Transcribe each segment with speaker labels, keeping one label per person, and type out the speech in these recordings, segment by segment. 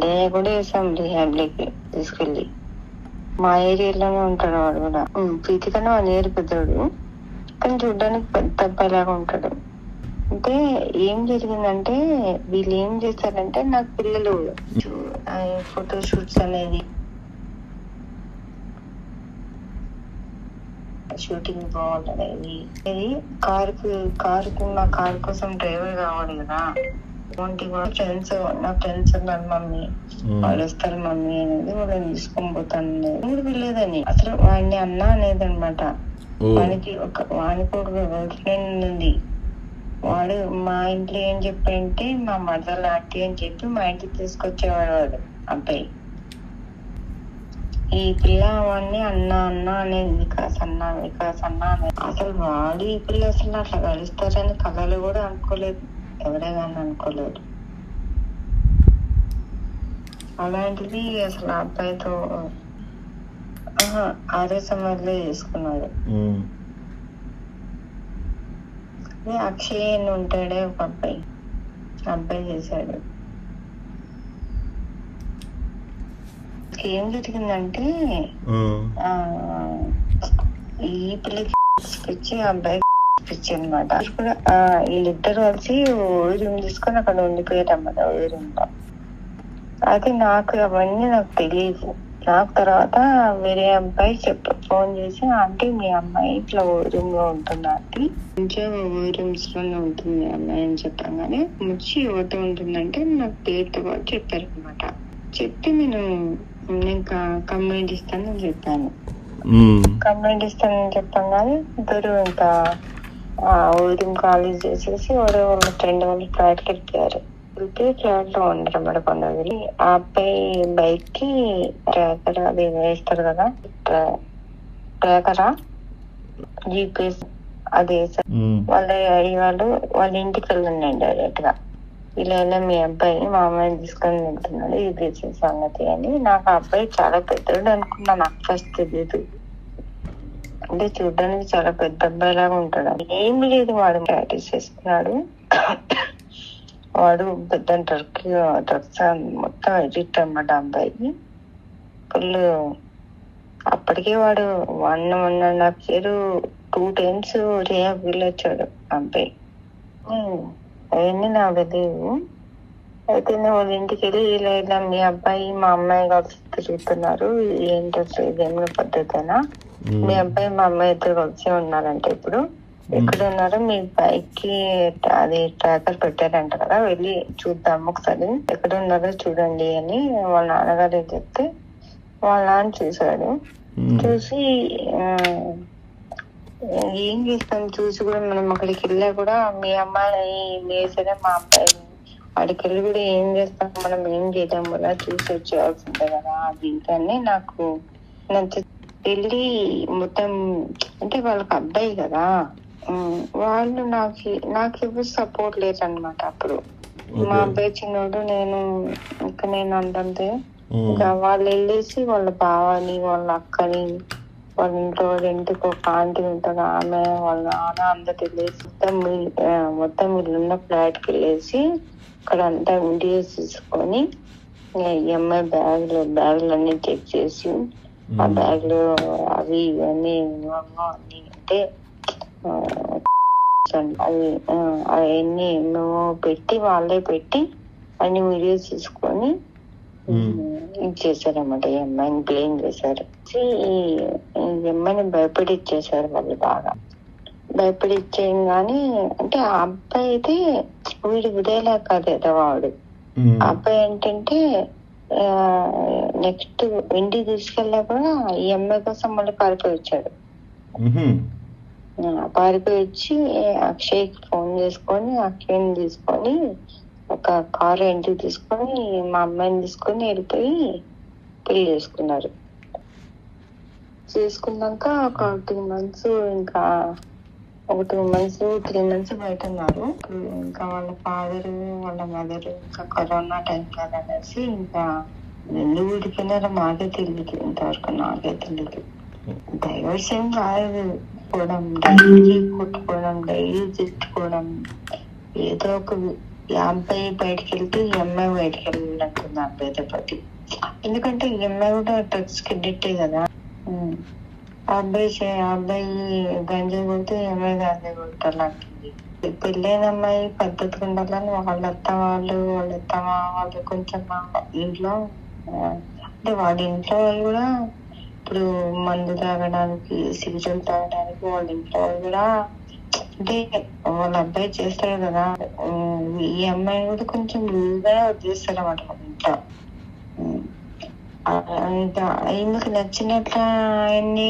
Speaker 1: Day కూడా వేసాం రీహాబ్లీకి తీసుకెళ్ళి. మా ఏరియాలోనే ఉంటాడు వాడు కూడా. ప్రీతి కన్నా 1 year పెద్దోడు, కానీ చూడడానికి పెద్ద అబ్బాయిలాగా ఉంటాడు. అంటే ఏం జరిగిందంటే వీళ్ళు ఏం చేస్తారంటే, నాకు పిల్లలు ఫోటో షూట్స్ అనేది షూటింగ్ పోవాలనేది, ఇది కారుకు నా కారు కోసం డ్రైవర్ కావాలి కదా. ఫ్రెండ్స్, నా ఫ్రెండ్స్ ఉన్నారు మమ్మీ, వాళ్ళు వస్తారు మమ్మీ అనేది, వాళ్ళని తీసుకొని పోతాను అనేది వెళ్ళేదని. అసలు వాడిని అన్నా అనేది అనమాట. వానికి ఒక గర్ల్ ఫ్రెండ్ ఉంది. వాడు మా ఇంట్లో ఏం చెప్పంటే, మా మదర్ లాంటి అని చెప్పి మా ఇంటికి తీసుకొచ్చేవాడు వాడు అబ్బాయి. ఈ పిల్ల వాడిని అన్న అనేది, వికాస్ అన్న అనేది. అసలు వాడు ఈ పిల్ల అసలు అట్లా కలుస్తారని కళలు కూడా అనుకోలేదు, ఎవరే కానీ అనుకోలేదు. అలాంటిది అసలు ఆ అబ్బాయితో ఆర్య సమాధిలో చేసుకున్నాడు. అక్షయ్ అని ఉంటాడే ఒక అబ్బాయి చేశాడు. ఏం జరిగిందంటే, ఈ పిల్లకి పిచ్చి, అబ్బాయి పిచ్చి అనమాట. కూడా వీళ్ళిద్దరు కలిసి రూమ్ తీసుకొని అక్కడ ఉండిపోయారు అన్నమాట, రూమ్ లో. అయితే నాకు అవన్నీ నాకు తెలియదు. నాకు తర్వాత వేరే అబ్బాయి ఫోన్ చేసి, ఆంటీ మీ అమ్మాయి ఇట్లా రూమ్ లో ఉంటుంది ఆంటీ, కొంచెం రూమ్స్ లోనే ఉంటుంది మీ అమ్మాయి అని చెప్పగానే, ముచ్చి ఎవరితో ఉంటుందంటే నాకు పేరుతో పాటు చెప్పారు అనమాట. చెప్తే నేను కంప్లైంట్ ఇస్తానని చెప్పాను. కంప్లైంట్ ఇస్తానని చెప్పగానే ఇద్దరు ఇంకా రూమ్ ఖాళీ చేసేసి ఎవరో వాళ్ళ ఫ్రెండ్ వాళ్ళు ఫ్లాట్కి వెళ్ళిపోయారు. ఫ్లాట్ లో ఉండరు అన్నమాట కొందరు. ఆ అబ్బాయి బైక్ కి ట్రాకర్ అది వేస్తారు కదా, ట్రాకరా జీపీఎస్ అది వేసారు. వాళ్ళ ఇంటికి వెళ్ళండి డైరెక్ట్ గా. ఇలా మీ అబ్బాయి మా అమ్మాయిని తీసుకొని వెళ్తున్నాడు, ఇది సంగతి అని. నాకు ఆ అబ్బాయి చాలా పెద్దోడు అనుకున్నా, నాకు ఫస్ట్ తెలియదు. అంటే చూడడానికి చాలా పెద్ద అబ్బాయి లాగా ఉంటాడు. ఏమి లేదు, వాడు ప్రాక్టీస్ చేసుకున్నాడు. వాడు పెద్ద డ్రగ్స్ మొత్తం ఎడిక్ట్ అన్నమాట అబ్బాయికి ఫుల్. అప్పటికే వాడు 1.5 year 2 times రిహాబ్ వెళ్ళొచ్చాడు అబ్బాయి. అవన్నీ నాకు తెలియదు. అయితే వాళ్ళ ఇంటికి వెళ్ళి ఇలా మీ అబ్బాయి మా అమ్మాయి కలిసి తిరుగుతున్నారు, ఏంటో ఇదేమో పద్ధతేనా, మీ అబ్బాయి మా అమ్మాయి ఇద్దరు కలిసి ఉన్నారంటే ఇప్పుడు ఎక్కడ ఉన్నారో, మీ బైక్ కి అది ట్రాకర్ పెట్టారంట కదా, వెళ్ళి చూద్దాం ఒకసారి, ఎక్కడ ఉన్నారో చూడండి అని వాళ్ళ నాన్నగారు చెప్తే వాళ్ళ నాన్న చూసాడు. చూసి ఏం చేస్తాం, చూసి కూడా మనం అక్కడికి వెళ్ళా కూడా మీ అమ్మాయి వేసరే మా అబ్బాయి, అక్కడికి వెళ్ళి కూడా ఏం చేస్తాం, మనం ఏం చేయడం వల్ల చూసి వచ్చేయాల్సిందే కదా అది ఇంకానే నాకు వెళ్ళి మొత్తం. అంటే వాళ్ళకి అబ్బాయి కదా, వాళ్ళు నాకు ఎవరు సపోర్ట్ లేదనమాట అప్పుడు. మా అబ్బాయి చిన్నోడు, నేను అంతంతే. ఇంకా వాళ్ళు వెళ్ళేసి వాళ్ళ బావని వాళ్ళ అక్కని, వాళ్ళ ఇంట్లో ఇంటికి ఒక ఆంటీ ఉంటుంది, ఆమె వాళ్ళ నాన్న అందరు వెళ్ళేసి మొత్తం వీళ్ళున్న ఫ్లాట్ కి వెళ్ళేసి అక్కడ అంతా వీడియోస్ తీసుకొని ఎంఐ బ్యాగులు అన్ని చెక్ చేసి, ఆ బ్యాగ్ లో అవి ఇవన్నీ అన్ని అంటే అవి అవన్నీ ఎన్నో పెట్టి వాళ్ళే పెట్టి అన్ని వీడియోస్ తీసుకొని ఇది చేశారన్నమాట. ఈ అమ్మాయిని బ్లేమ్ చేశారు. ఈ అమ్మాయిని భయపడి ఇచ్చేసారు వాళ్ళు, బాగా భయపడి ఇచ్చేయం. కానీ అంటే ఆ అబ్బాయి అయితే వీడు విడేలా కాదు ఎదవాడు. ఆ అబ్బాయి ఏంటంటే నెక్స్ట్ ఇంటికి తీసుకెళ్ళా కూడా ఈ అమ్మాయి కోసం మళ్ళీ పారిపోయి వచ్చాడు. పారిపోయి వచ్చి అక్షయ్కి ఫోన్ చేసుకొని అక్షయ్ని తీసుకొని ఒక కారు ఇంటికి తీసుకొని మా అమ్మాయిని తీసుకొని వెళ్ళిపోయి పెళ్లి చేసుకున్నారు. చేసుకున్నాక ఒక 2 months, ఇంకా ఒక 2 months 3 months బయట ఉన్నారు. ఇంకా వాళ్ళ ఫాదర్ వాళ్ళ మదర్ ఇంకా కరోనా టైం కాదనేసి ఇంకా ఎందుకు విడిపోయినారో మాకే తెలియదు, ఇంతవరకు నాకే తెలియదు. డైవర్స్ ఏం కాదు, డైలీ కొట్టుకోవడం, డైలీ తిట్టుకోవడం, ఏదో ఒక ఈ అబ్బాయి బయటకు వెళ్తే ఈ అమ్మాయి బయటకు వెళ్ళినట్టుంది అబ్బాయితో పాటు. ఎందుకంటే ఈ అమ్మాయి కూడా డ్రగ్స్ కి అడిక్టే కదా. ఆ అబ్బాయి గంజాయి కొడితే ఈ అమ్మాయి గంజాయి కొట్టాలంటుంది. పెళ్ళైన అమ్మాయి పద్ధతిగా ఉండాలని వాళ్ళ అత్త వాళ్ళు కొంచెం ఇంట్లో అంటే వాళ్ళ ఇంట్లో వాళ్ళు కూడా ఇప్పుడు మందు తాగడానికి సిగరెట్లు తాగడానికి వాళ్ళ ఇంట్లో వాళ్ళు కూడా అంటే వాళ్ళ అబ్బాయి చేస్తాడు కదా. ఈ అమ్మాయి కూడా కొంచెం లూజ్గా వదిలేస్తాడు అన్నమాట వాళ్ళ ఇంట్లో. ఇంకా ఈమెకు నచ్చినట్ల ఆయన్ని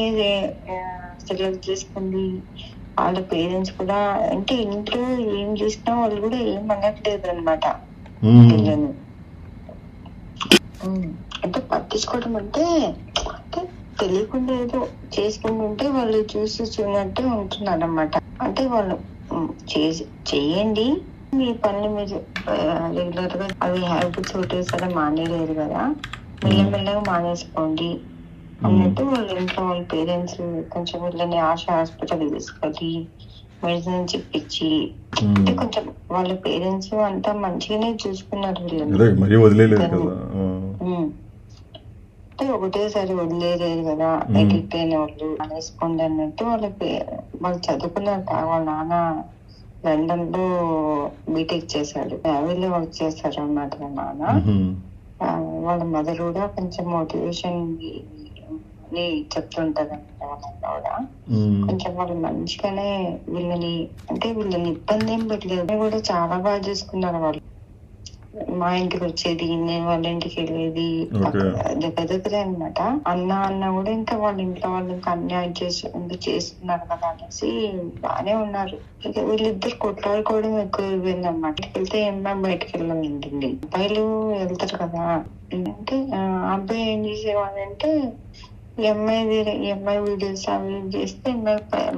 Speaker 1: సెలెక్ట్ చేసుకుంది. వాళ్ళ పేరెంట్స్ కూడా అంటే ఇంట్లో ఏం చేసినా వాళ్ళు కూడా ఏం అనట్లేదు అనమాట పిల్లని. అంటే పట్టించుకోవడం అంటే తెలియకుండా ఏదో చేసుకుంటుంటే వాళ్ళు చూసి చూడనట్టే ఉంటున్నారు అనమాట. అంటే వాళ్ళు చేయండి మీ పనులు మీరు రెగ్యులర్ గా అవి హ్యాబిట్స్ ఒకటేసారి మానేయలేదు కదా, మెల్లమెల్లగా మానేసుకోండి అన్నట్టు వాళ్ళ ఇంట్లో వాళ్ళ పేరెంట్స్ కొంచెం వీళ్ళని హాస్పిటల్ తీసుకెళ్ళి మెడిసిన్ చెప్పించి అంటే కొంచెం వాళ్ళ పేరెంట్స్ అంతా మంచిగానే చూసుకున్నారు వీళ్ళని. అంటే ఒకటేసారి వదిలేదు కదా, అడిక్ట్ అయిన వాళ్ళు అనేసుకోండి అన్నట్టు వాళ్ళు చదువుకున్నారు. వాళ్ళ నాన్న లండన్ లో బీటెక్ చేశాడు, నేవీలో వర్క్ చేశారు అన్నమాట వాళ్ళ నాన్న. వాళ్ళ మదర్ కూడా కొంచెం మోటివేషన్ చెప్తుంటది అన్నమాట. వాళ్ళ కూడా కొంచెం వాళ్ళు మంచిగానే వీళ్ళని ఇబ్బంది ఏం పెట్టలేదు, కూడా చాలా బాగా చూసుకున్నారు వాళ్ళు. మా ఇంటికి వచ్చేది, నేను వాళ్ళ ఇంటికి వెళ్ళేది దగ్గరే అనమాట. అన్న కూడా ఇంకా వాళ్ళ ఇంట్లో వాళ్ళు ఇంకా అన్యాయం చేస్తున్నారు కదా అనేసి బానే ఉన్నారు. ఇక వీళ్ళిద్దరు కొట్లాడుకోవడం ఎక్కువ అయిపోయింది అన్నమాట. వెళ్తే అమ్మాయి బయటకు వెళ్ళాలంటుంది, అబ్బాయిలు వెళ్తారు కదా. అంటే అబ్బాయి ఏం చేసేవాడంటే ఈ అమ్మాయి వీడియోస్ అవి చేస్తే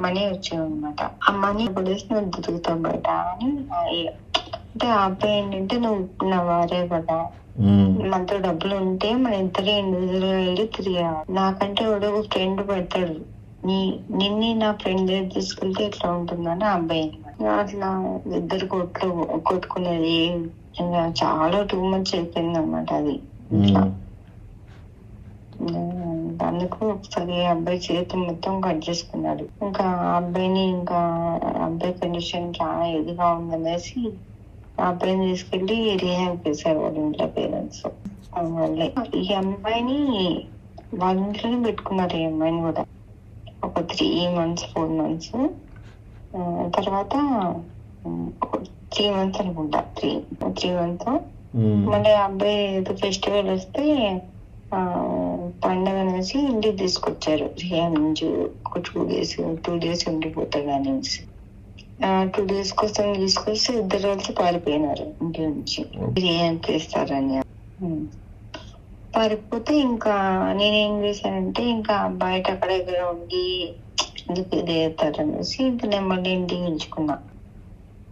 Speaker 1: మనీ వచ్చేవి అనమాట. ఆ మనీ పడేసి నువ్వు తిరుగుతావు బయట అని. అంటే ఆ అబ్బాయి ఏంటంటే నువ్వు నా వారే కదా, మనతో డబ్బులు ఉంటే మన ఇద్దరే ఇండివిజువల్ గా వెళ్ళి తిరిగాడు. నాకంటే ఎవడో ఒక ఫ్రెండ్ పెడతాడు, నిన్ని నా ఫ్రెండ్ దగ్గర తీసుకెళ్తే ఎట్లా ఉంటుందని ఆ అబ్బాయి అట్లా ఇద్దరు కొట్టుకునేది. చాలా 2 months అయిపోయింది అనమాట అది. అందుకు ఒకసారి అబ్బాయి చేతి మొత్తం కట్ చేసుకున్నాడు. ఇంకా అబ్బాయి కండిషన్ చాలా ఇదిగా ఉందనేసి ఆ అబ్బాయిని తీసుకెళ్లి రీహాబ్ చేశారు వాళ్ళ ఇంట్లో పేరెంట్స్. వాళ్ళే ఈ అమ్మాయిని వాళ్ళ ఇంట్లోనే పెట్టుకున్నారు. ఈ అమ్మాయిని కూడా ఒక 3 months 4 months తర్వాత 3 months అనుకుంటా, 3 months మళ్ళీ అబ్బాయి ఏదో ఫెస్టివల్ వస్తే పండగ అనేసి ఇంటికి తీసుకొచ్చారు. రిహాబ్ నుంచి ఒక 2 days ఉండిపోతాడు అనేసి 2 days కోసం తీసుకొస్తే ఇద్దరు కలిసి పారిపోయినారు ఇంటి నుంచి, రిహాబ్ చేస్తారని. పారిపోతే ఇంకా నేనేం చేశానంటే ఇంకా బయట అక్కడ దగ్గర ఉండి ఎందుకు ఇది అవుతారనేసి ఇంకా నేను మళ్ళీ ఇంటికి ఉంచుకున్నా.